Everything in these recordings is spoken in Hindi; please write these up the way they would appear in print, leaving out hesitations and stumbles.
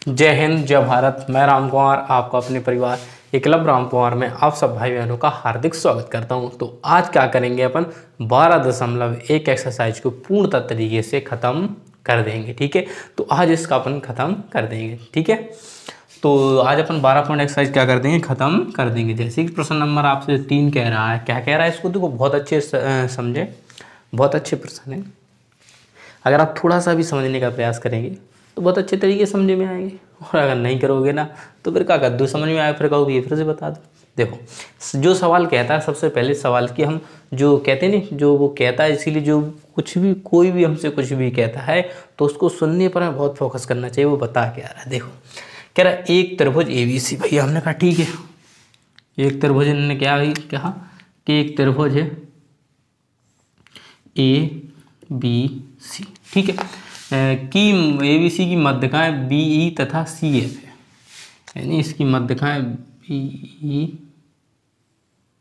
जय हिंद, जय भारत। मैं राम कुमार आपका अपने परिवार एकलव्य राम कुमार में आप सब भाई बहनों का हार्दिक स्वागत करता हूं। तो आज क्या करेंगे अपन 12.1 एक्सरसाइज को पूर्णतः तरीके से ख़त्म कर देंगे। ठीक है, तो आज इसका अपन ख़त्म कर देंगे। ठीक है, तो आज अपन 12 पॉइंट एक्सरसाइज क्या कर देंगे, ख़त्म कर देंगे। जैसे कि प्रश्न नंबर आपसे 3 कह रहा है, क्या कह रहा है इसको देखो, बहुत अच्छे समझे, बहुत अच्छे प्रश्न है। अगर आप थोड़ा सा भी समझने का प्रयास करेंगे तो बहुत अच्छे तरीके से समझ में आएंगे, और अगर नहीं करोगे ना तो फिर क्या कद्दू समझ में आए, फिर कहोगे फिर से बता दो। देखो, जो सवाल कहता है सबसे पहले सवाल कि हम जो कहते हैं ना, जो वो कहता है, इसीलिए जो कुछ भी कोई भी हमसे कुछ भी कहता है तो उसको सुनने पर हमें बहुत फोकस करना चाहिए। वो बता क्या रहा है, देखो कह रहा है एक त्रिभुज ABC। भैया हमने कहा ठीक है, एक त्रिभुज, इन्होंने क्या कहा कि एक त्रिभुज है ABC। ठीक है, की ABC की मध्यकाएं BE तथा CF है, यानी इसकी मध्यकाएं BE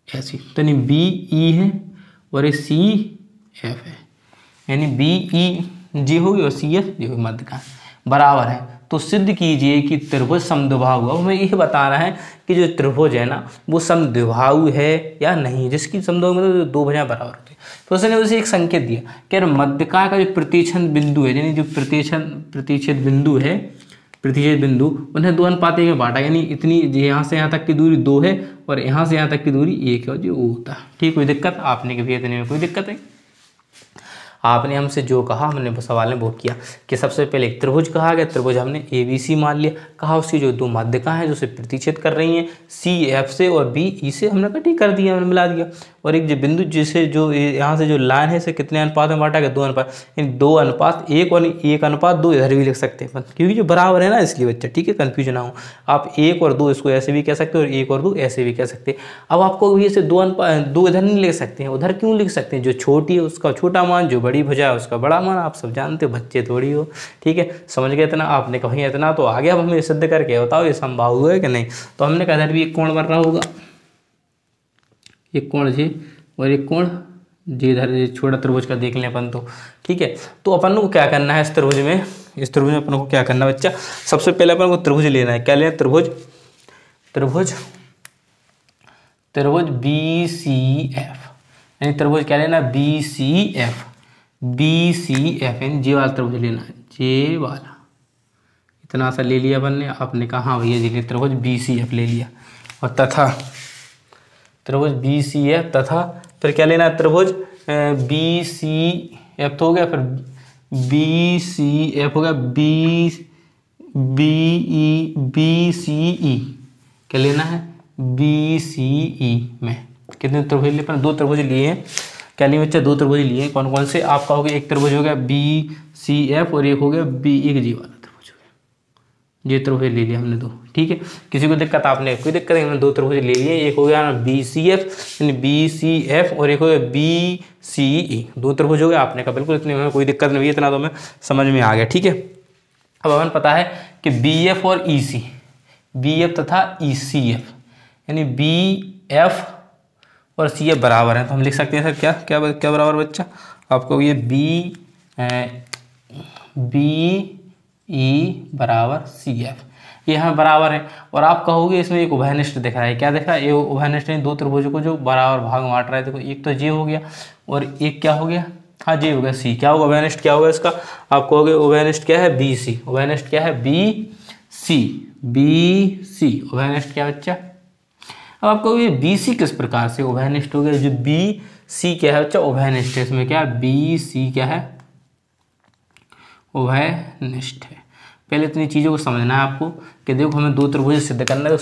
ऐसी, तो नहीं BE है और ये CF है, यानी BE जी होगी और CF जी होगी, मध्यकाएं बराबर है। तो सिद्ध कीजिए कि त्रिभुज समद्विबाहु है। हमें यह बताना है कि जो त्रिभुज है ना वो समद्विबाहु है या नहीं, जिसकी समद्विबाहु मतलब दो भुजाएं बराबर होती है। तो उसने उसे एक संकेत दिया कि मध्यकाय का जो प्रतिच्छेद बिंदु है, यानी जो प्रतिच्छेद बिंदु है, प्रतिच्छेद बिंदु उन्हें 2:1 में बांटा, यानी इतनी यहाँ से यहाँ तक की दूरी 2 है और यहाँ से यहाँ तक की दूरी 1 है, जो वो होता है। ठीक, कोई दिक्कत आपने कभी इतने में कोई दिक्कत है? आपने हमसे जो कहा, हमने सवाल में वो किया कि सबसे पहले एक त्रिभुज कहा गया, त्रिभुज हमने ABC मान लिया, कहा उसकी जो दो मध्यकाएं हैं जो उसे प्रतिच्छेद कर रही हैं CF से और BE से, हमने कहा ठीक कर दिया, हमने मिला दिया। और एक जो बिंदु जिसे जो यहाँ से जो लाइन है इसे कितने अनुपात में बांटा गया, 2 अनुपात, यानी 2:1 और 1:2 इधर भी लिख सकते हैं क्योंकि जो बराबर है ना, इसलिए बच्चा। ठीक है, कन्फ्यूजन ना हो, आप 1 और 2 इसको ऐसे भी कह सकते हो और 1 और 2 ऐसे भी कह सकते हैं। अब आपको भी इसे 2 इधर नहीं लिख सकते हैं, उधर क्यों लिख सकते हैं? जो छोटी है उसका छोटा मान, जो बड़ी भुजा है उसका बड़ा मान। आप सब जानते हो, बच्चे थोड़ी हो। ठीक है, समझ गए इतना? आपने कहा इतना तो आ गया, अब हमें सिद्ध करके बताओ ये संभव है कि नहीं। तो हमने कहा इधर भी एक कोण बन रहा होगा, एक कोण जी और एक कोण जी, इधर छोटा त्रिभुज का देख लें अपन तो। ठीक है, तो अपन को क्या करना है इस त्रिभुज में, अपन को क्या करना है बच्चा, सबसे पहले अपन को त्रिभुज लेना है। क्या लेना है? त्रिभुज BCF, यानी त्रिभुज क्या लेना है? BCF, यानी जे वाला त्रिभुज लेना है, जे वाला। इतना सा ले लिया अपन ने, आपने कहा हाँ भैया जी ले, त्रिभुज BCF ले लिया, और तथा त्रिभुज BCF तथा फिर क्या लेना है? त्रिभुज BCF तो हो गया, फिर BCF हो गया, BCE क्या लेना है? BCE में कितने त्रिभुज लिए? 2 त्रिभुज लिए हैं। क्या लिए बच्चा? 2 त्रिभुज लिए हैं। कौन कौन से? आपका हो गया एक त्रिभुज हो गया BCF और एक हो गया एक जी वाला त्रिभुज हो गया। ये त्रिभुज ले लिया हमने 2। ठीक है, किसी को दिक्कत? आपने कोई दिक्कत नहीं, हमने 2 त्रिभुज ले लिए। एक हो गया BCF यानी BCF और एक हो गया BCE, 2 त्रिभुज हो गया। आपने कहा बिल्कुल इतने में कोई दिक्कत नहीं, इतना तो हमें समझ में आ गया। ठीक है, अब हमें पता है कि BF और EC, BF तथा ECF, यानी BF और CF बराबर है। तो हम लिख सकते हैं सर क्या क्या क्या बराबर बच्चा? आपको ये BE बराबर CF, ये हमें बराबर है। और आप कहोगे इसमें एक उभयनिष्ठ दिख रहा है। क्या दिख रहा है? ये उभयनिष्ठ है, 2 त्रिभुजों को जो बराबर भाग में बांट रहा है। देखो, एक तो जे हो गया और एक क्या हो गया? हाँ, जे हो गया C। क्या होगा उभयनिष्ठ? क्या होगा इसका? आप कहोगे उभयनिष्ठ क्या है? BC। उभयनिष्ठ क्या है? BC उभयनिष्ठ क्या बच्चा? अब आपको ये BC किस प्रकार से उभयनिष्ठ हो गया? जो BC क्या है बच्चा? उभयनिष्ठ है। इसमें क्या है? BC क्या है? उभयनिष्ठ है। पहले इतनी चीज़ों को समझना है आपको कि देखो, हमें 2 त्रिभुज सिद्ध करना है। तो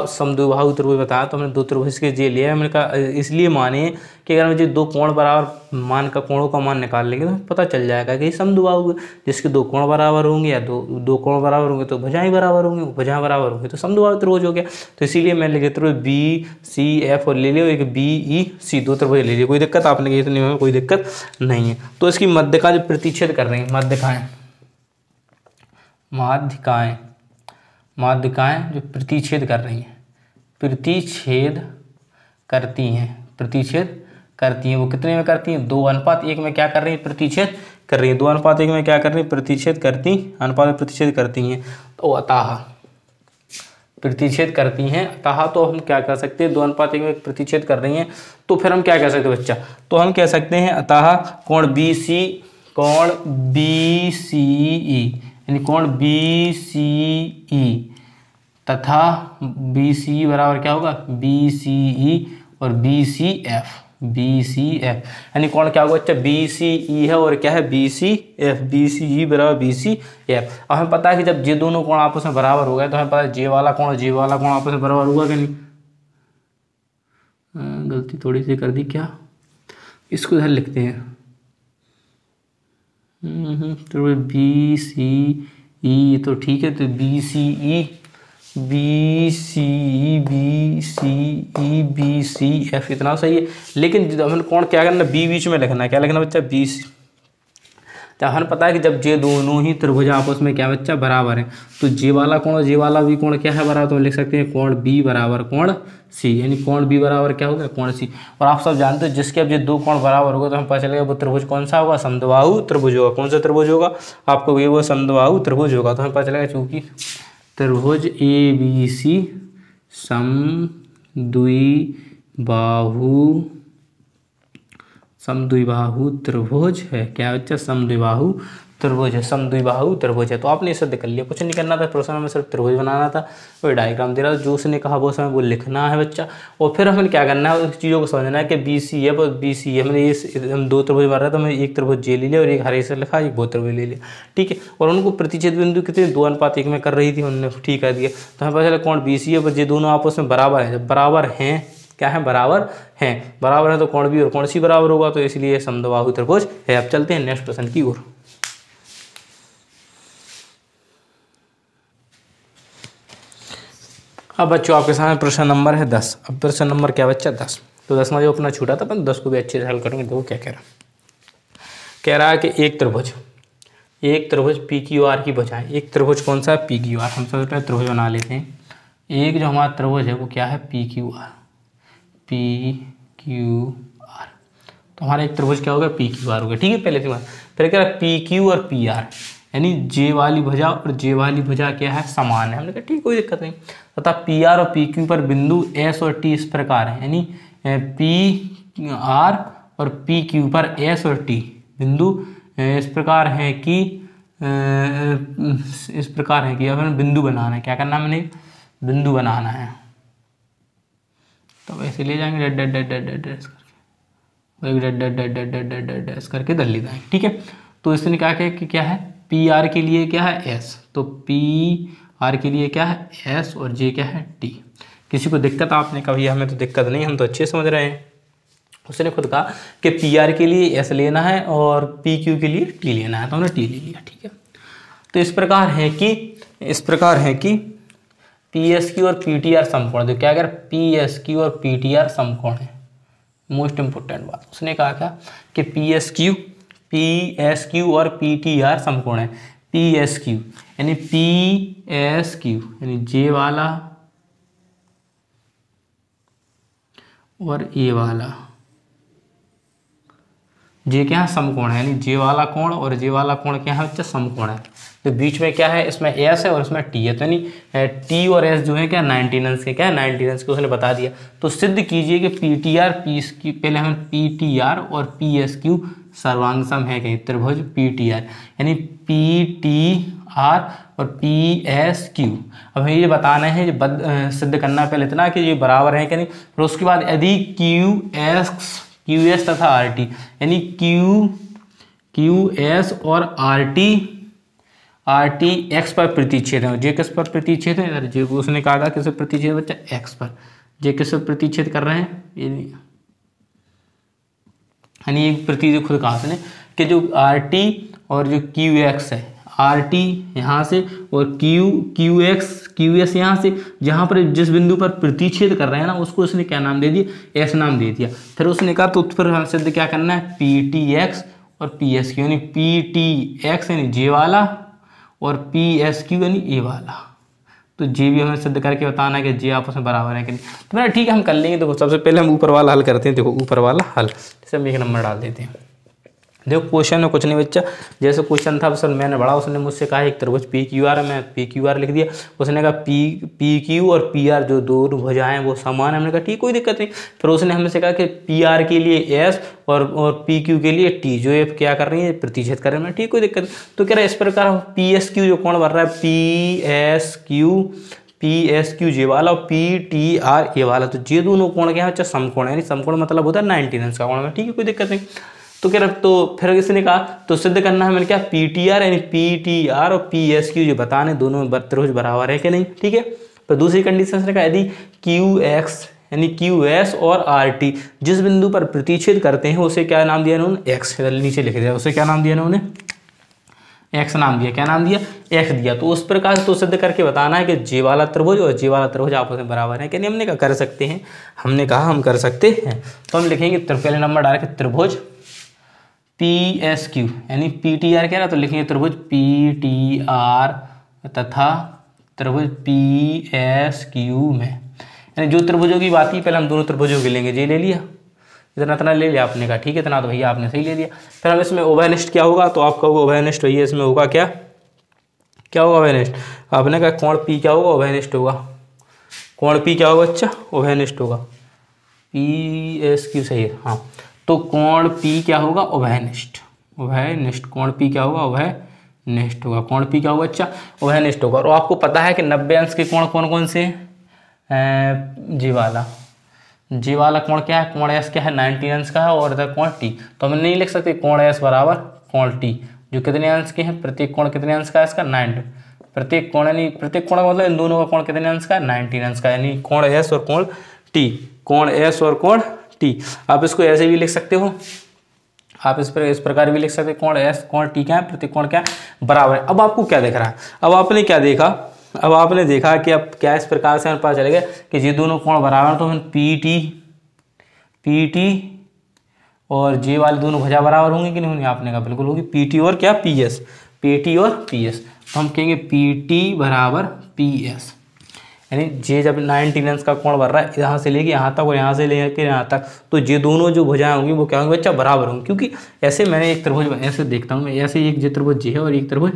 समद्विबाहु त्रिभुज बताया, तो हमने 2 त्रिभुज के जे लिया है। हमने कहा इसलिए माने कि अगर मुझे 2 कोण बराबर मान का कोणों का मान निकाल लेंगे तो पता चल जाएगा कि समद्विबाहु है। जिसके 2 कोण बराबर होंगे या दो कोण बराबर होंगे तो भुजाएं बराबर होंगी, भुजाएं बराबर होंगी तो समद्विबाहु त्रिभुज हो गया। तो इसीलिए मैं लिख देता हूँ BCF और ले लिया एक BEC, 2 त्रिभुज ले लिया। कोई दिक्कत? आपने कही इतने में कोई दिक्कत नहीं है। तो इसकी मध्यका जो प्रतिच्छेद कर रही है, माध्यकाएं जो प्रतिच्छेद कर रही हैं, प्रतिच्छेद करती हैं, वो कितने में करती हैं? 2:1 में क्या कर रही हैं? प्रतिच्छेद कर रही हैं। 2:1 में क्या कर रही हैं? प्रतिच्छेद करती, अनुपात में प्रतिच्छेद करती हैं। तो अतः प्रतिच्छेद करती हैं, अतः तो हम क्या कर सकते हैं, 2:1 में प्रतिच्छेद कर रही हैं, तो फिर हम क्या कह सकते हैं बच्चा, तो हम कह सकते हैं अतः कोण BCE यानी कोण BCE तथा BCE बराबर क्या होगा, BCE और BCF यानी कौन क्या होगा बच्चा, BCE है और क्या है BCF, BCE बराबर BCF। अब हमें पता है कि जब ये दोनों कोण आपस में बराबर हो गए तो हमें पता है जे वाला कोण आपस में बराबर हुआ कि नहीं। गलती थोड़ी सी कर दी क्या, इसको इधर लिखते हैं तो BCE तो ठीक है, तो BCF इतना सही है। लेकिन हमें कौन क्या करना, बी बीच में लिखना है, क्या लिखना बच्चा, BC। तो हमें पता है कि जब ये दोनों ही त्रिभुज आपस में क्या बच्चा बराबर है, तो जे वाला कोण जे वाला भी कोण क्या है बराबर, तो हम लिख सकते हैं कोण B बराबर कोण C, यानी कोण B बराबर क्या होगा, कोण C। और आप सब जानते हो जिसके अब ये दो कोण बराबर होगा तो हमें पता चलेगा वो त्रिभुज कौन सा होगा, समद्विबाहु त्रिभुज होगा। कौन सा त्रिभुज होगा, आपको ये वो समद्विबाहु त्रिभुज होगा। तो हमें पता चलेगा चूंकि त्रिभुज ABC समद्विबाहु त्रिभुज है, क्या बच्चा, समद्विबाहु त्रिभुज है, समद्विबाहु त्रिभुज है। तो आपने सिद्ध कर लिया, कुछ नहीं करना था, प्रश्न में सिर्फ त्रिभुज बनाना था, वही डायग्राम दे रहा था, जो उसने कहा वो समय वो लिखना है बच्चा। और फिर हमें क्या करना है, उस चीज़ों को समझना है कि BCF और BCF हमने ये हम दो त्रिभुज बन रहा है, तो हमें एक त्रिभुज जे ले लिया और एक हरे से लिखा, एक वो त्रिभुज ले लिया, ठीक है। और उनको प्रतिच्छेद बिंदु कितने 2:1 में कर रही थी, उन्होंने ठीक कर दिया। तो हमें पता चला कोण BCF और ये दोनों आपस में बराबर है, जब बराबर हैं, क्या है, बराबर है तो कोण B और कोण C बराबर होगा, तो इसलिए समद्विबाहु त्रिभुज है। अब चलते हैं नेक्स्ट प्रश्न की ओर। अब बच्चों आपके सामने प्रश्न नंबर है 10। अब प्रश्न नंबर क्या बच्चा, 10। तो 10 में जो अपना छूटा था, अपन 10 को भी अच्छे से हल करेंगे। देखो क्या कह रहा है कि एक त्रिभुज PQR की भुजाएं, एक त्रिभुज कौन सा है, PQR। हम सबसे पहले त्रिभुज बना लेते हैं। एक जो हमारा त्रिभुज है वो क्या है, PQR। तो हमारा एक त्रिभुज क्या होगा, PQR होगा, ठीक है। पहले फिर क्या है, PQ और PR, यानी जे वाली भुजा और जे वाली भुजा क्या है, समान है। हमने कहा ठीक, कोई दिक्कत नहीं। तथा PR और PQ पर बिंदु S और T इस प्रकार है, यानी PR और PQ पर S और T बिंदु इस प्रकार है कि अब हमें बिंदु बनाना है। क्या करना है, हमने बिंदु बनाना है। तो वैसे ले जाएंगे डैश करके इधर ले जाएंगे, ठीक है। तो इसने क्या कहा कि क्या है, PR के लिए क्या है S, तो PR के लिए क्या है S और J क्या है T। किसी को दिक्कत, आपने कहा भैया हमें तो दिक्कत नहीं, हम तो अच्छे समझ रहे हैं। उसने खुद कहा कि PR के लिए S लेना है और PQ के लिए T लेना है, तो हमने T ले लिया, ठीक है। तो इस प्रकार है कि PSQ और PTR समकोण। तो क्या अगर PSQ और PTR समकोण है, मोस्ट इंपोर्टेंट बात। उसने कहा क्या कि PSQ और PTR समकोण है। PSQ यानी J वाला और A वाला, J क्या है, समकोण है, यानी J वाला कोण और J वाला कोण क्या है बच्चा, समकोण है। तो बीच में क्या है, इसमें S है और इसमें T है, तो यानी T और S जो है क्या 90 अंश के, क्या है 90 अंश के, उसने बता दिया। तो सिद्ध कीजिए कि PTR PSQ, पहले हम PTR और PSQ सर्वांग सम है कहीं त्रिभुज PTR, यानी PTR और PSQ। अब हमें ये बताना है, सिद्ध करना पहले इतना कि ये बराबर है कि नहीं। फिर उसके बाद यदि QS तथा RT, यानी QS और RT x पर प्रतिच्छेद है। जे किस पर प्रतिच्छेद है, जे को उसने कहा था किस पर प्रतिच्छेद बच्चा, x पर। जे किस पर प्रतिच्छेद कर रहे हैं, यानी एक प्रतिच्छेद खुद कहा उसने कि जो RT और जो QX है, RT यहाँ से और QS यहाँ से, जहाँ पर जिस बिंदु पर प्रतिच्छेद कर रहे हैं ना, उसको उसने क्या नाम दे दिया, S नाम दे दिया। फिर उसने कहा तो फिर हम सिद्ध क्या करना है, PTX और PSQ, यानी PTX यानी J वाला और PSQ यानी A वाला। तो J भी हमें सिद्ध करके बताना है कि J आपस में बराबर है कि नहीं। तो मेरा ठीक है, हम कर लेंगे। देखो सबसे पहले हम ऊपर वाला हल करते हैं। देखो ऊपर वाला हल, जैसे हम एक नंबर डाल देते हैं। देखो क्वेश्चन में कुछ नहीं बच्चा, जैसे क्वेश्चन था सर मैंने बड़ा, उसने मुझसे कहा एक त्रिभुज पी क्यू आर है, मैं पी क्यू आर लिख दिया। उसने कहा पी क्यू और पी आर जो दो भुजाएं हैं वो समान है। हमने कहा ठीक कोई दिक्कत नहीं। फिर उसने हमसे कहा कि पी आर के लिए एस और पी क्यू के लिए टी, जो ये क्या कर रही है प्रतिच्छेद कर रहे हैं, ठीक कोई दिक्कत नहीं। तो कह रहा है इस प्रकार पी एस क्यू जो कोण बन रहा है पी एस क्यू ये वाला और पी टी आर ये वाला, तो ये दोनों कोण क्या है समकोण, यानी समकोण मतलब होता है 90 अंश का कोण, ठीक है कोई दिक्कत नहीं। तो कह रहा तो फिर इसने कहा तो सिद्ध करना है मैंने क्या पी टी आर यानी पी टी आर और पी एस क्यू जो बताने दोनों त्रिभुज बराबर है कि नहीं, ठीक है। तो दूसरी कंडीशन ने कहा यदि क्यू एक्स यानी क्यू एस और आर टी जिस बिंदु पर प्रतिच्छेद करते हैं उसे क्या नाम दिया इन्होंने, एक्स, नीचे लिख दिया, उसे क्या नाम दिया इन्होंने, एक्स नाम दिया। क्या नाम दिया, एक्स दिया। तो उस प्रकार से तो सिद्ध करके बताना है कि जे वाला त्रिभुज और जे वाला त्रिभुज आपस में बराबर है कि नहीं। हमने कहा कर सकते हैं, हमने कहा हम कर सकते हैं। तो हम लिखेंगे पहले नंबर डाल के त्रिभुज पी एस क्यू यानी पी टी आर क्या रहा, तो लिखेंगे त्रिभुज पी टी आर तथा त्रिभुज पी एस क्यू में, यानी जो त्रिभुजों की बात की पहले हम दोनों त्रिभुजों के लेंगे। जे ले लिया, इतना ले लिया आपने, कहा ठीक है इतना तो भैया आपने सही ले लिया। फिर हम इसमें उभयनिष्ठ क्या होगा, तो आप कहोगे उभयनिष्ठ भैया इसमें होगा क्या, क्या होगा उभयनिष्ठ, आपने कहा कोण पी क्या होगा, उभयनिष्ठ होगा। कोण पी क्या होगा अच्छा, उभयनिष्ठ होगा। पी एस क्यू सही है, हाँ। तो कोण पी क्या होगा, उभयनिष्ठ, उभयनिष्ठ। कोण पी क्या होगा, उभयनिष्ठ होगा। कोण पी क्या होगा अच्छा, उभयनिष्ठ होगा। और आपको पता है कि 90 अंश के कोण कौन कौन से हैं, जी वाला कोण क्या है, कोण एस क्या है 90 अंश का है, और इधर कोण टी। तो हम नहीं लिख सकते कोण एस बराबर कोण टी, जो कितने अंश के हैं, प्रत्येक कोण कितने अंश का है इसका 90, प्रत्येक कोण यानी प्रत्येक कोण मतलब इन दोनों का कोण कितने अंश का है 90 अंश का, यानी कोण एस और कोण टी, कोण एस और कोण टी। आप इसको ऐसे भी लिख सकते हो, आप इस प्रकार भी लिख सकते हैं, कोण एस कोण टी क्या है, प्रत्येक कोण क्या है बराबर है। अब आपको क्या दिख रहा है, अब आपने क्या देखा, अब आपने देखा कि अब क्या इस प्रकार से हमें पता चलेगा कि ये दोनों कोण बराबर, तो हम पी टी और जे वाले दोनों भुजा बराबर होंगे कि नहीं होंगे, आपने कहा बिल्कुल होगी, पी टी और क्या पी एस, पी टी और पी एस। तो हम कहेंगे पी टी बराबर पी एस, यानी जे जब 90 अंश का कोण बन रहा है यहाँ से लेके यहाँ तक और यहाँ से लेके यहाँ तक, तो ये दोनों जो भुजाएं होंगी वो क्या होंगी बच्चा, बराबर होंगी। क्योंकि ऐसे मैंने एक त्रिभुज ऐसे देखता हूँ मैं, ऐसे एक त्रिभुज जे है और एक त्रिभुज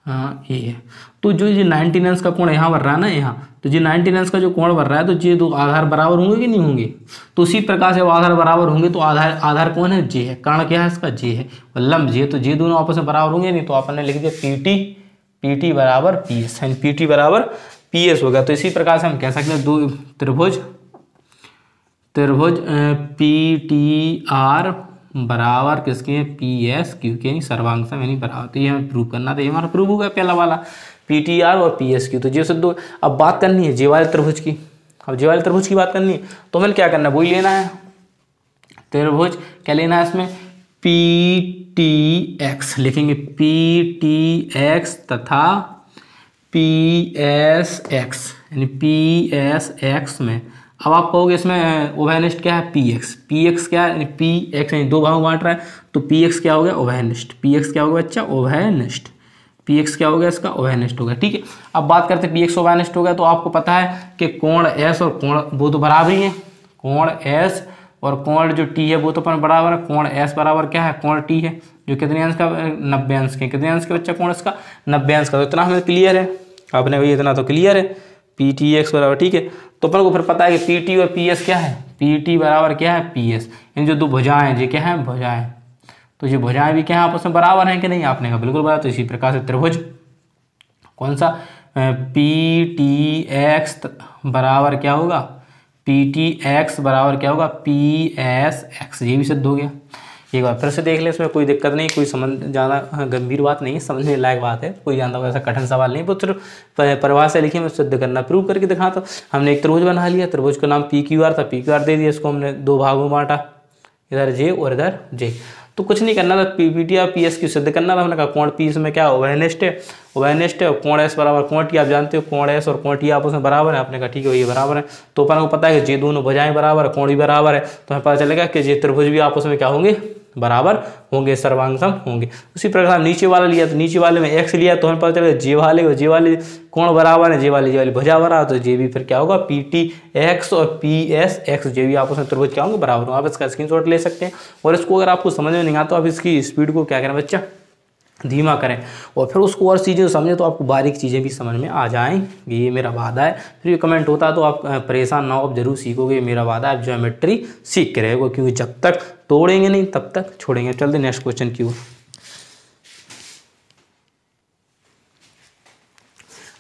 हाँ ये है, तो जो ये 90 अंश का कोण यहाँ बन रहा है ना यहाँ, तो ये 90 अंश का जो कोण बन रहा है, तो ये दो आधार बराबर होंगे कि नहीं होंगे। तो उसी प्रकार से आधार बराबर होंगे, तो आधार कौन है, जे है, कर्ण क्या है इसका, जे है, और लंब जे, तो ये दोनों आपस में बराबर होंगे नहीं, तो आपने लिख दिया पी टी बराबर पी एस, पी टी बराबर पी एस होगा। तो इसी प्रकार से हम कह सकते हैं दो त्रिभुज पी टी आर बराबर किसके, पी एस क्यू के, यानी सर्वांग यानी बराबर। तो ये हमें प्रूव करना था, ये हमारा प्रूव हो गया पहला वाला पी टी आर और पी एस क्यू। तो ये सिद्ध। अब बात करनी है जे वाले त्रिभुज की, अब जे वाले त्रिभुज की बात करनी है, तो हमें क्या करना है, वही लेना है त्रिभुज, क्या लेना है इसमें, पी टी एक्स लिखेंगे, पी टी एक्स तथा पी एस एक्स, यानी पी एस एक्स में। अब आप कहोगे इसमें उभयनिष्ठ क्या है, पी एक्स क्या है, पी एक्स यानी दो भाग बांट रहा है, तो पी एक्स क्या हो गया, उभयनिष्ठ, पी एक्स क्या होगा अच्छा, उभयनिष्ठ, पी एक्स क्या हो गया इसका, उभयनिष्ठ हो गया, ठीक है। अब बात करते हैं पी एक्स उभयनिष्ठ हो गया, तो आपको पता है कि कोण एस और कोण वो तो बराबर ही है, कोण एस और कोण जो टी है वो तो अपन बराबर है। कोण एस बराबर क्या है, कोण टी है, जो कितने अंश का, 90 अंश के, कितने अंश के बच्चा कोण इसका 90 अंश का। तो इतना हमें क्लियर है, आपने भाई इतना तो क्लियर है, पी टी एक्स बराबर, ठीक है। तो अपन को फिर पता है कि पी टी और पी एस क्या है, पी टी बराबर क्या है, पी एस, इन जो दो भुजाएं ये क्या है, भुजाएं, तो ये भुजाएं भी क्या है आपस में बराबर हैं कि नहीं, आपने कहा बिल्कुल बराबर। तो इसी प्रकार से त्रिभुज कौन सा, पी टी एक्स बराबर क्या होगा, पी टी एक्स बराबर क्या होगा, पी एस एक्स, ये भी सिद्ध हो गया। एक बार फिर से देख ले, इसमें कोई दिक्कत नहीं, कोई समझ ज़्यादा गंभीर बात नहीं है, समझने लायक बात है, कोई ज़्यादा वैसा कठिन सवाल नहीं, वो सिर्फ परिभाषा से लिखी मैं सिद्ध करना, प्रूव करके दिखा। तो हमने एक त्रिभुज बना लिया, त्रिभुज का नाम पी क्यू आर था, पी क्यू आर दे दिया, इसको हमने दो भागों में बांटा, इधर जे और इधर जे। तो कुछ नहीं करना था, पी टी और पी एस क्यू सिद्ध करना था। हमने कहा कोण पी इसमें क्या उभयनिष्ठ है, उभयनिष्ठ है, और कोण एस बराबर कोण टी, आप जानते हो कोण एस और कोण टी आपस में बराबर है, आपने कहा ठीक है ये बराबर है। तो अपन को पता है कि जे दोनों भुजाएं बराबर है, कोण भी बराबर है, तो हमें पता चलेगा कि ये त्रिभुज भी आपस में क्या होंगे, बराबर होंगे, सर्वांग सम होंगे। उसी प्रकार नीचे वाला लिया तो नीचे वाले में x लिया तो हमें पता चलेगा जे वाले कोण बराबर है, जे वाली भुजा बराबर, तो जे भी फिर क्या होगा PT x और PS x जे भी आपस में त्रिभुज क्या होंगे, बराबर होंगे। आप इसका स्क्रीनशॉट ले सकते हैं। और इसको अगर आपको समझ में नहीं आता तो आप इसकी स्पीड को क्या करें बच्चा, धीमा करें, और फिर उसको और चीज़ें समझें तो आपको बारीक चीज़ें भी समझ में आ जाएंगी, ये मेरा वादा है। फिर ये कमेंट होता है तो आप परेशान ना हो, आप जरूर सीखोगे, मेरा वादा है। आप ज्योमेट्री सीख के रहेगा, क्योंकि जब तक तोड़ेंगे नहीं तब तक छोड़ेंगे। चलते नेक्स्ट क्वेश्चन की ओर।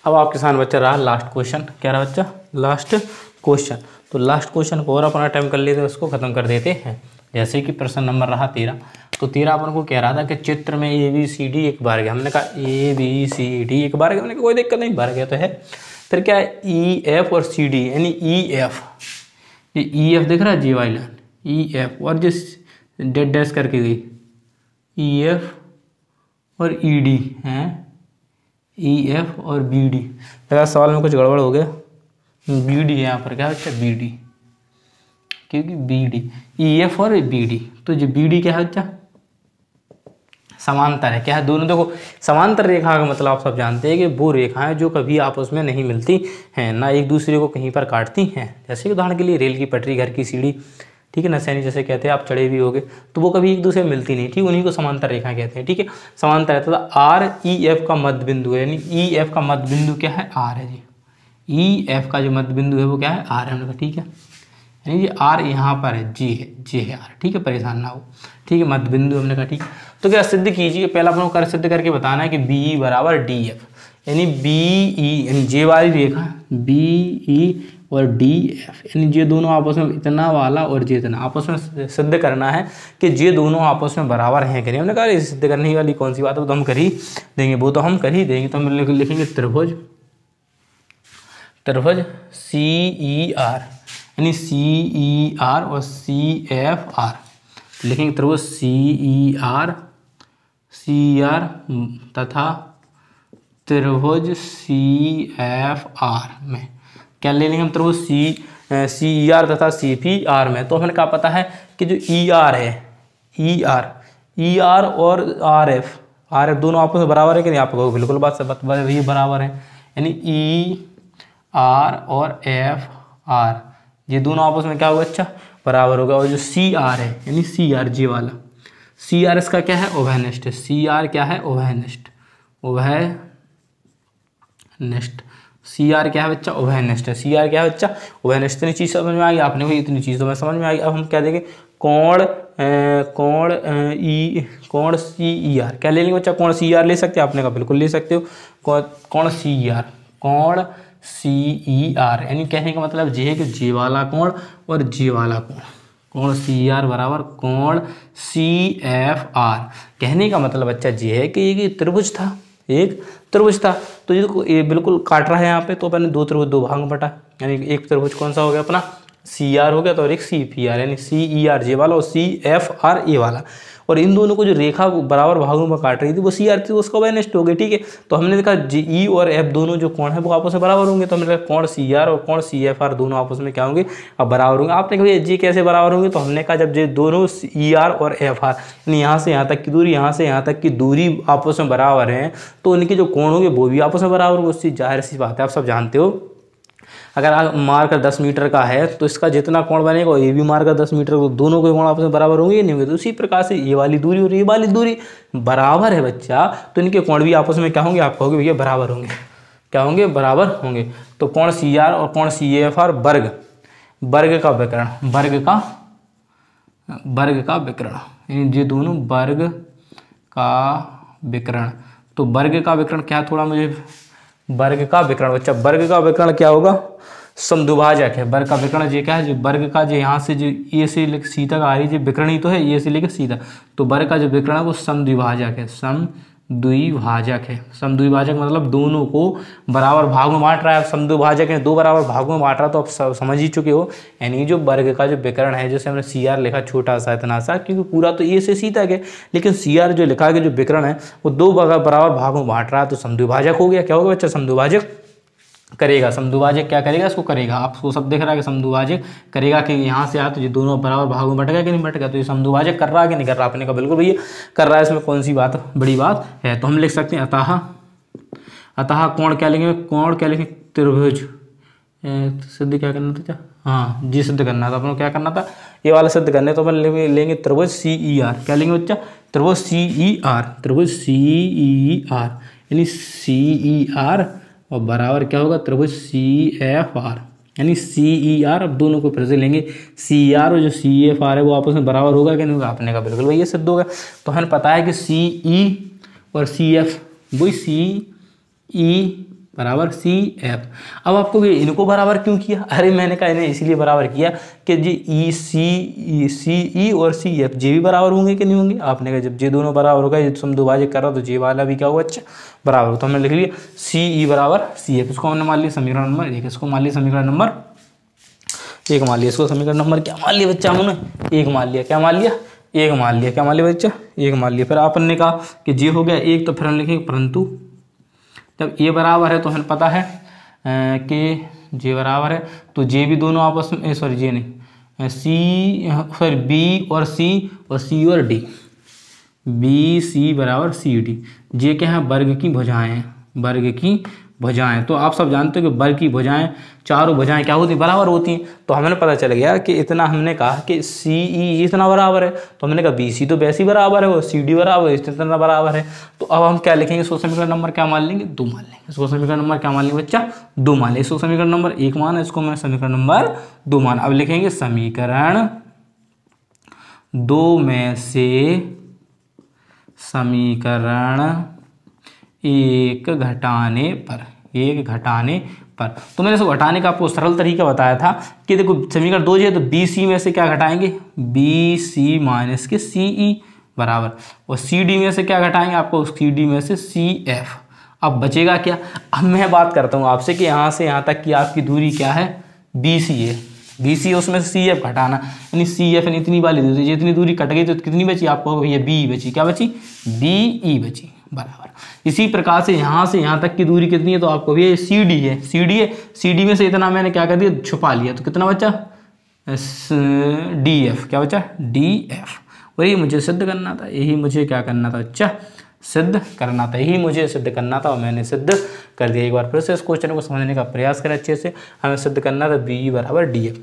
अब आपके सामने बच्चा रहा लास्ट क्वेश्चन। क्या रहा बच्चा, लास्ट क्वेश्चन। तो लास्ट क्वेश्चन को और अपना टाइम कर लेते हैं, उसको खत्म कर देते हैं। जैसे कि प्रश्न नंबर रहा 13, तो 13 अपन को कह रहा था कि चित्र में ABCD एक बार गया। हमने कहा ABCD एक बार गया, हमने कहा कोई दिक्कत नहीं, बार गया तो है। फिर क्या है EF और CD, यानी EF, ये EF दिख रहा है जी वाली लाइन, EF और जिस डेड डैश करके गई EF और ED हैं, EF और BD। लगा सवाल में कुछ गड़बड़ हो गया, BD है यहाँ पर, क्या बच्चा BD, क्योंकि BD EF और BD, तो जो BD क्या है बच्चा, समांतर है। क्या है, दोनों देखो समांतर रेखा का मतलब आप सब जानते हैं कि वो रेखाएं जो कभी आपस में नहीं मिलती हैं, ना एक दूसरे को कहीं पर काटती हैं। जैसे कि उदाहरण के लिए रेल की पटरी, घर की सीढ़ी, ठीक है ना, सैनी जैसे कहते हैं, आप चढ़े भी होगे तो वो कभी एक दूसरे में मिलती नहीं, ठीक, उन्हीं को समांतर रेखा कहते हैं। ठीक है, समांतर है। तो REF का मध्य बिंदु है, यानी EF का मध्य बिंदु क्या है, R है जी। EF का जो मध्य बिंदु है वो क्या है, R है। हमने कहा ठीक है, यानी ये R यहाँ पर है, J है R, ठीक है, परेशान ना हो, ठीक है, मध्य बिंदु हमने कहा ठीक। तो क्या सिद्ध कीजिए, पहला अपन को सिद्ध करके बताना है कि BE बराबर DF, यानी BE यानी J वाली रेखा BE और DF, यानी ये दोनों आपस में इतना वाला और ये इतना आपस में सिद्ध करना है कि ये दोनों आपस में बराबर हैं कि नहीं। हमने कहा सिद्ध करने वाली कौन सी बात है, वो तो हम कर ही देंगे, वो तो हम कर ही देंगे। तो हम लिखेंगे त्रिभुज CER, यानी CER और CFR, लिखेंगे त्रिभुज CER तथा त्रिभुज CFR में क्या ले लेंगे हम, त्रिभुज CER तथा CPR में। तो हमें क्या पता है कि जो ER है, ER और RF दोनों आपस में बराबर है कि नहीं, आपको बिल्कुल बात ये बराबर है, यानी ER और FR ये दोनों आपस में क्या होगा, अच्छा बराबर होगा। और जो CR है, यानी CR जी वाला, CR इसका क्या है, उभयनिष्ठ है। CR क्या है, उभयनिष्ठ, CR क्या है बच्चा, उभयनिष्ठ है। CR क्या है बच्चा, उभयनिष्ठ। इतनी चीज़ समझ में आ गई आपने, भाई इतनी चीज़ तो मैं समझ में आ गई। अब हम क्या देंगे, कोण CER क्या ले लेंगे बच्चा, कोण CER ले सकते हैं, आपने कहा बिल्कुल ले सकते हो। कोण CER यानी कहने का मतलब ये है कि जे वाला कोण और जे वाला कोण, कोण CER बराबर कोण CFR। कहने का मतलब बच्चा ये है कि एक त्रिभुज था, तो ये बिल्कुल काट रहा है यहाँ पे, तो अपने दो त्रिभुज दो भाग में बटा, यानी एक त्रिभुज कौन सा हो गया अपना, CR हो गया, तो और एक CPR, यानी CER जे वाला और CFR ए वाला। और इन दोनों को जो रेखा बराबर भागों में काट रही थी वो CR थी, उसका उभयनिष्ठ हो गई। ठीक है, तो हमने देखा E और F दोनों जो कोण है वो आपस में बराबर होंगे, तो हमने देखा कोण CR और कोण CFR दोनों आपस में क्या होंगे, अब बराबर होंगे। आपने कहा जी कैसे बराबर होंगे, तो हमने कहा जब ये दोनों ER और FR यानी यहाँ से यहाँ तक की दूरी, यहाँ से यहाँ तक की दूरी आपस में बराबर हैं, तो उनके जो कोण होंगे वो भी आपस में बराबर होंगे। उससे जाहिर सी बात है, आप सब जानते हो, अगर आप मार्कर 10 मीटर का है तो इसका जितना कोण बनेगा ये भी मार्कर 10 मीटर, तो दोनों के कोण आपस में बराबर होंगे या नहीं होंगे। तो उसी प्रकार से ये वाली दूरी और ये वाली दूरी बराबर है बच्चा, तो इनके कोण भी आपस में क्या होंगे, आप कहोगे भैया बराबर होंगे, क्या होंगे, बराबर होंगे। तो कोण CR और कोण CFR वर्ग का विकर्ण, वर्ग का विकर्ण, ये दोनों वर्ग का विकर्ण। तो वर्ग का विकर्ण क्या, थोड़ा मुझे वर्ग का विकर्ण बच्चा, वर्ग का विकर्ण क्या होगा, समद्विभाजक है। वर्ग का विकर्ण ये क्या है, जो वर्ग का जो यहाँ से जो ए से लेकर सी तक आ रही है, विकर्ण ही तो है, ए से लेकर सी तक, तो वर्ग का जो विकर्ण है वो समद्विभाजक है, समद्विभाजक मतलब दोनों को बराबर भाग में बांट रहा है। अब समद्विभाजक है, दो बराबर भागों में बांट रहा है, तो आप समझ ही चुके हो। यानी जो वर्ग का जो विकर्ण है, जैसे हमने CR लिखा छोटा सा इतना सा, क्योंकि पूरा तो ए से सी तक है, लेकिन CR जो लिखा गया जो विकर्ण है वो दो बराबर भागों में बांट रहा है, तो समद्विभाजक हो गया। क्या हो गया बच्चा, समद्विभाजक करेगा, समद्विभाजक क्या करेगा, इसको करेगा। आपको सब दिख रहा है कि समद्विभाजक करेगा कि यहाँ से आया तो ये दोनों बराबर भागों में बट गया कि नहीं बट गया, तो ये समद्विभाजक कर रहा है कि नहीं कर रहा, आपने कहा बिल्कुल भैया कर रहा है, इसमें कौन सी बात बड़ी बात है। तो हम लिख सकते हैं अतः कोण क्या लेंगे, कोण क्या लेंगे, त्रिभुज सिद्ध क्या करना था, हाँ जी सिद्ध करना था अपन को, क्या करना था ये वाला सिद्ध करने, तो अपन लेंगे त्रिभुज CER, क्या लेंगे बच्चा, त्रिभुज CER, त्रिभुज CER यानी CER और बराबर क्या होगा त्रिभुज CFR यानी CER। अब दोनों को फिर से लेंगे, CER और जो CFR है वो आपस में बराबर होगा कि नहीं होगा, आपने कहा बिल्कुल भैया सिद्ध होगा। तो हमें पता है कि CE और CF वही CE बराबर CF। अब आपको इनको बराबर क्यों किया, अरे मैंने कहा इन्हें इसलिए बराबर किया कि जी CE और CF जे भी बराबर होंगे कि नहीं होंगे, आपने कहा जब जे दोनों बराबर होगा, ये समद्विभाजक कर रहा तो जे वाला भी क्या होगा अच्छा बराबर हो। तो हमने लिख लिया CE बराबर CF, इसको हमने मान लिया समीकरण नंबर 1, इसको मान लिया समीकरण नंबर 1 मान लिया, इसको समीकरण नंबर क्या मान लिया बच्चा, हमने 1 मान लिया, क्या मान लिया 1 मान लिया, क्या मान लिया बच्चा 1 मान लिया। फिर अपन ने कहा कि जे हो गया 1, तो फिर हम लिखेंगे परंतु जब ये बराबर है तो हमें पता है कि जे बराबर है तो जे भी दोनों आपस में, सॉरी जे नहीं बी और सी और डी, BC बराबर CD, जे क्या है वर्ग की भुजाएं हैं, वर्ग की भुजाएं। तो आप सब जानते हो कि वर्ग की भुजाएं चारों भुजाएं क्या होती बराबर होती हैं। तो हमें पता चल गया कि इतना हमने कहा कि CE इतना बराबर है, तो हमने कहा BC तो वैसे ही बराबर है और CD बराबर है, इतना बराबर है। तो अब हम क्या लिखेंगे, इसको समीकरण नंबर क्या मान लेंगे 2 मान लेंगे, इसको समीकरण नंबर क्या मान लेंगे बच्चा 2 मान लेंगे, इसको समीकरण नंबर 1 मान, इसको मैं समीकरण नंबर 2 मान। अब लिखेंगे समीकरण 2 में से समीकरण 1 घटाने पर, 1 घटाने पर। तो मैंने इसको घटाने का आपको सरल तरीका बताया था कि देखो समीकरण 2 है तो BC में से क्या घटाएंगे, BC माइनस के CE बराबर, और CD में से क्या घटाएंगे, आपको CD में से CF। अब बचेगा क्या, अब मैं बात करता हूँ आपसे कि यहाँ से यहाँ तक की आपकी दूरी क्या है BC है, BC उसमें से CF घटाना यानी CF यानी इतनी वाली दूरी, जितनी दूरी कट गई तो कितनी बची आपको, भैया B बची, क्या बची BE बची बराबर। इसी प्रकार से यहाँ तक की दूरी कितनी है, तो आपको भी CD है, CD में से इतना मैंने क्या कर दिया छुपा लिया, तो कितना बचा DF, क्या बचा DF। और ये मुझे सिद्ध करना था, यही मुझे क्या करना था अच्छा सिद्ध करना था, यही मुझे सिद्ध करना था और मैंने सिद्ध कर दिया। एक बार फिर से इस क्वेश्चन को समझने का प्रयास करें अच्छे से, हमें सिद्ध करना था BE बराबर DF।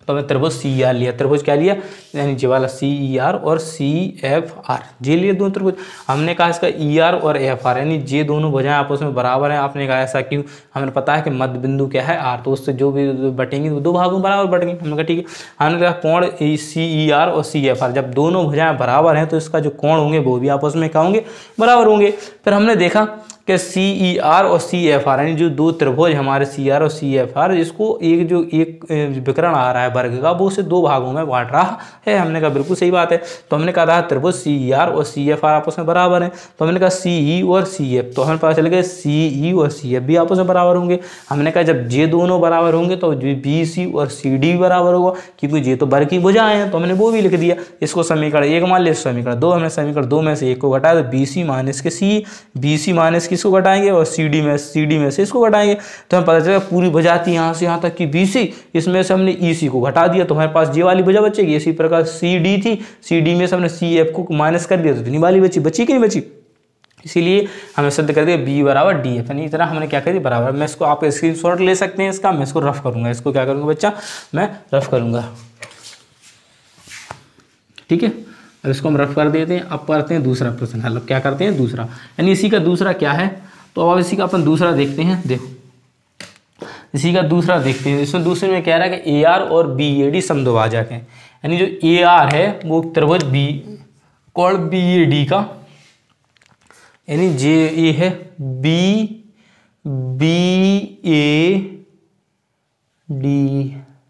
तो हमें त्रिभुज CER लिया, त्रिभुज क्या लिया यानी जे वाला CER और CFR, जे लिए दोनों त्रिभुज। हमने कहा इसका ER और FR यानी जे दोनों भुजाएं आपस में बराबर हैं, आपने कहा ऐसा क्यों, हमें पता है कि मध्य बिंदु क्या है R, तो उससे जो भी बटेंगे वो 2 भागों में बराबर बटेंगे। हमने कहा ठीक है, हमने कहा कोण CER और CFR जब दोनों भुजाएं बराबर हैं तो इसका जो कोण होंगे वो भी आपस में क्या होंगे बराबर होंगे। फिर हमने देखा कि CER और CFR यानी जो 2 त्रिभुज हमारे CR और CFR, इसको एक विकर्ण आ रहा है वर्ग का, वो उसे 2 भागों में बांट रहा है। हमने कहा बिल्कुल सही बात है। तो हमने कहा था त्रिभुज CER और CFR आपस में बराबर हैं, तो हमने कहा CE और CF, तो हमें पता चल गया CE और CF भी आपस में बराबर होंगे। हमने कहा जब जे दोनों बराबर होंगे तो BC और CD भी बराबर होगा, क्योंकि जे तो वर्ग की भुजाएं हैं, तो हमने वो भी लिख दिया। इसको समीकरण 1 मान लिया, समीकरण 2, हमने समीकरण 2 में से 1 को घटाया तो BC माइनस के CE, BC माइनस किसको घटाएंगे और CD में से इसको घटाएंगे, तो हमें पता चलेगा पूरी भुजा थी यहाँ से यहाँ तक की BC, इसमें से हमने EC को घटा दिया तो हमारे पास जे वाली भुजा बचेगी। इसी प्रकार CD थी, CD में से हमने CF को माइनस कर दिया तो इतनी वाली बची कि नहीं बची, इसीलिए हमें सिद्ध कर दिया B बराबर DF, यानी इतना हमने क्या कर दिया बराबर। मैं इसको आप स्क्रीनशॉट ले सकते हैं इसका, मैं इसको रफ करूंगा, इसको क्या करूंगा बच्चा मैं रफ करूंगा, ठीक है। अब इसको हम रफ कर देते हैं। अब करते हैं दूसरा प्रश्न हल। क्या करते हैं दूसरा, यानी इसी का दूसरा क्या है, तो अब इसी का अपन दूसरा देखते हैं। देखो इसी का दूसरा देखते हैं, इसमें दूसरे में कह रहा है कि AR और BAD समद्विभाजक है, यानी जो AR है वो त्रिभुज कोण BAD का, यानी जे है BAD,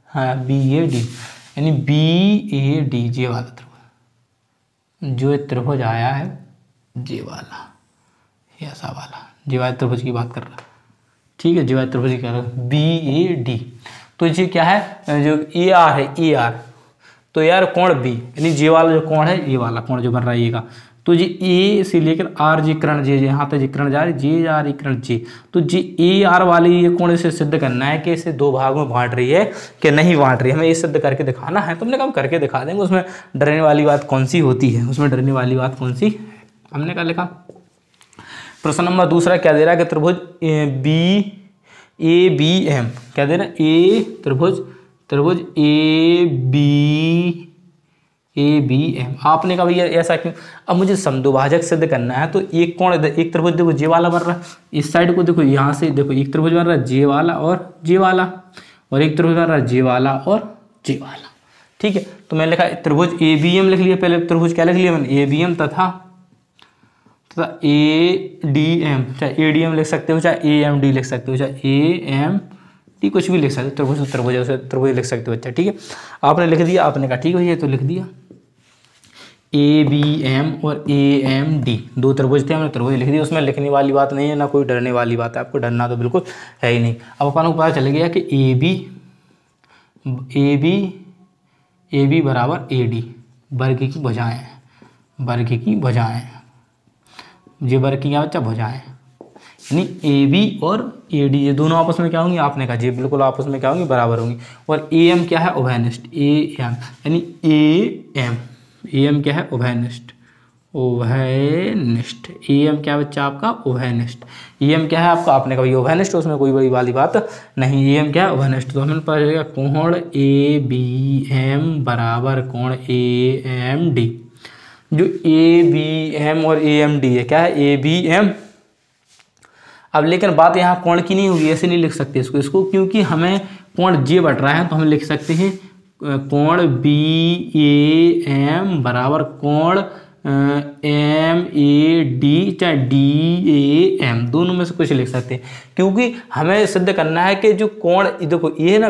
हाँ BAD यानी BAD जे वाला त्रिभुज, जो त्रिभुज आया है जे वाला, ऐसा वाला जे वाला त्रिभुज की बात कर रहा है, ठीक है, जे वाला त्रिभुज की कह रहा है BAD। तो ये क्या है, जो AR है AR, तो यार कोण B यानी जे वाला जो कोण है ये वाला कोण जो बन रहा है ये का, तो जी ए से लेकर आर जी किरण जे यहाँ तक जी किरण जा रही, जे जा रही किरण जे, तो जी ए आर वाली ये कोण से सिद्ध करना है कि इसे दो भाग में बांट रही है कि नहीं बांट रही है, हमें ये सिद्ध करके दिखाना है। तो हमने कहा करके दिखा देंगे, उसमें डरने वाली बात कौन सी होती है, उसमें डरने वाली बात कौन सी। हमने क्या लिखा, प्रश्न नंबर दूसरा क्या दे रहा है कि त्रिभुज बी ए बी एम, क्या दे रहा है, ए त्रिभुज ए बी एम। आपने कहा भैया ऐसा क्यों, अब मुझे समद्विभाजक सिद्ध करना है, तो एक कोण, एक त्रिभुज देखो जे वाला बन रहा है, इस साइड को देखो, यहाँ से देखो एक त्रिभुज बन रहा है जे वाला और जे वाला, और एक त्रिभुज बन रहा है जे वाला और जे वाला, ठीक है। तो मैंने लिखा त्रिभुज ए बी एम लिख लिया, पहले त्रिभुज क्या लिख लिया मैंने, ए बी एम तथा ए डी एम, चाहे ए डी एम लिख सकते हो, चाहे ए एम डी लिख सकते हो, चाहे ए एम डी कुछ भी लिख सकते हो, त्रिभुज लिख सकते हो, अच्छा ठीक है। आपने लिख दिया, आपने कहा ठीक है ये तो लिख दिया, ए बी एम और ए एम डी दो त्रिभुज थे, हमने त्रिभुज लिख दिया, उसमें लिखने वाली बात नहीं है, ना कोई डरने वाली बात है, आपको डरना तो बिल्कुल है ही नहीं। अब अपन को पता चल गया कि ए बी बराबर ए डी, वर्ग की भुजाएं, ये वर्ग की क्या बच्चा भुजाएं, यानी ए बी और ए डी ये दोनों आपस में क्या होंगी, आपने कहा जी बिल्कुल आपस में क्या होंगी, बराबर होंगी। और ए एम क्या है, उभयनिष्ठ, ए एम यानी ए एम क्या है, उभयनिष्ठ, ए एम क्या बच्चा आपका, उभयनिष्ठ। ए एम क्या है आपका, आपने कहा उभयनिष्ठ, उसमें कोई बड़ी वाली बात नहीं, ए एम क्या है, उभयनिष्ठ। तो हमें पता चलेगा कोण ए बी एम बराबर कोण ए एम डी। जो ए बी एम और ए एम डी है क्या है, ए बी एम। अब लेकिन बात यहाँ कोण की नहीं होगी, ऐसे नहीं लिख सकते इसको क्योंकि हमें कोण जे बट रहा है, तो हम लिख सकते हैं कोण बी ए एम बराबर कोण एम ए डी, चाहे डी ए एम, दोनों में से कुछ लिख सकते हैं, क्योंकि हमें सिद्ध करना है कि जो कोण देखो ये है ना,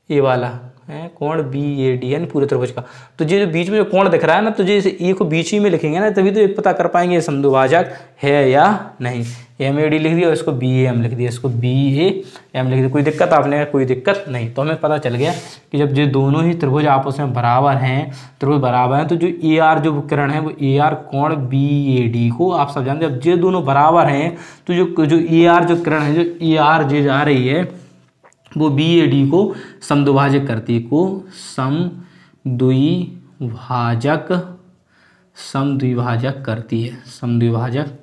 ये वाला है कोण बी ए डी यानी पूरे त्रिभुज का, तो ये जो बीच में जो कोण दिख रहा है ना, तो जैसे ए को बीच ही में लिखेंगे ना, तभी तो ये पता कर पाएंगे समद्विभाजक है या नहीं। एम ए डी लिख दिया, इसको बी ए एम लिख दिया, इसको बी ए एम लिख दिया, कोई दिक्कत आपने, कोई दिक्कत नहीं। तो हमें पता चल गया कि जब ये दोनों ही त्रिभुज आपस में बराबर हैं, त्रिभुज बराबर हैं, तो जो ए आर जो किरण है वो ए आर कोण बी ए डी को आप सब जानते हैं, जब ये दोनों बराबर हैं तो जो ए आर जो किरण है, जो ए आर जे जा रही है वो बी ए डी को समद्विभाजक करती है, समद्विभाजक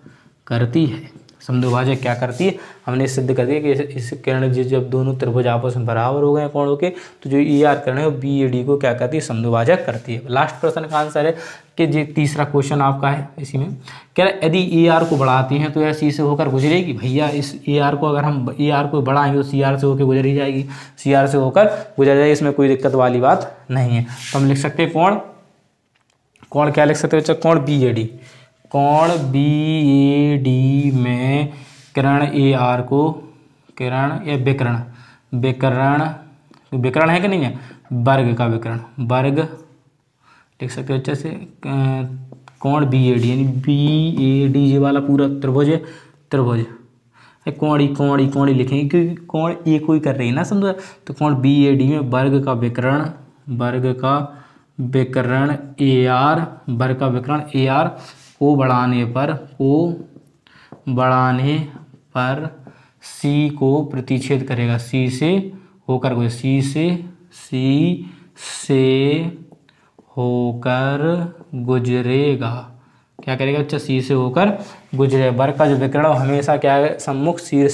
करती है। समद्विभाजक क्या करती है, हमने सिद्ध कर दिया कि इस किरण जब दोनों त्रिभुज आपस में बराबर हो गए कोणों के, तो जो ए आर किरण है वो बी ए डी को क्या करती है, समद्विभाजक करती है। लास्ट प्रश्न का आंसर है कि ये तीसरा क्वेश्चन आपका है, इसी में कह रहा है यदि ए आर को बढ़ाती हैं तो यह सी से होकर गुजरेगी। भैया इस ए आर को अगर हम ए आर को बढ़ाएंगे तो सी आर से होकर गुजर ही जाएगी, सी आर से होकर गुजर जाएगी, इसमें कोई दिक्कत वाली बात नहीं है। तो हम लिख सकते हैं कोण क्या लिख सकते हैं बच्चा, कोण बी ए डी, कोण बी ए डी में किरण ए आर को, किरण या विकर्ण है कि नहीं है, वर्ग का विकर्ण, वर्ग लिख सकते हो अच्छे से, कोण बी ए डी यानी बी ए डी ये वाला पूरा त्रिभुज कोण लिखेंगे क्योंकि कोण ए को ही कर रही है ना समझो। तो कोण बी ए डी में वर्ग का विकर्ण ए आर, वर्ग का विकर्ण ए आर को बढ़ाने पर सी को प्रतिच्छेद करेगा, सी से होकर गुजरेगा। क्या करेगा बच्चा, सी से होकर गुजरे। वर्ग का जो विकर्ण हमेशा क्या है, सम्मुख सी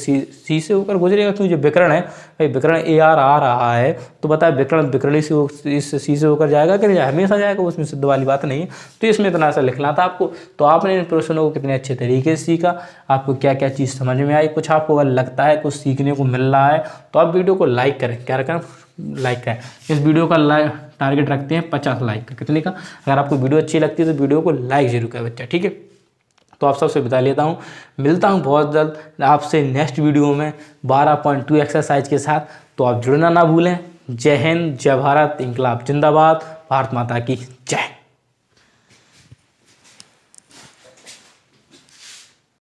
से होकर गुजरेगा, क्योंकि जो विकर्ण है भाई, विकर्ण ए आर आ रहा है तो बता विकर्ण से सी से होकर जाएगा कि नहीं, हमेशा जाएगा, उसमें सिद्ध वाली बात नहीं है। तो इसमें इतना सा लिखना था आपको। तो आपने इन प्रश्नों को कितने अच्छे तरीके से सीखा, आपको क्या क्या चीज़ समझ में आई, कुछ आपको अगर लगता है कुछ सीखने को मिल रहा है तो आप वीडियो को लाइक करें, क्या करें, लाइक करें। इस वीडियो का टारगेट रखते हैं 50 लाइक का, कितने का। अगर आपको वीडियो अच्छी लगती है तो वीडियो को लाइक जरूर करें बच्चा, ठीक है। तो आप सबसे बता लेता हूँ, मिलता हूँ बहुत जल्द आपसे नेक्स्ट वीडियो में 12.2 एक्सरसाइज के साथ। तो आप जुड़ना ना भूलें। जय हिंद, जय भारत, इंकलाब जिंदाबाद, भारत माता की जय।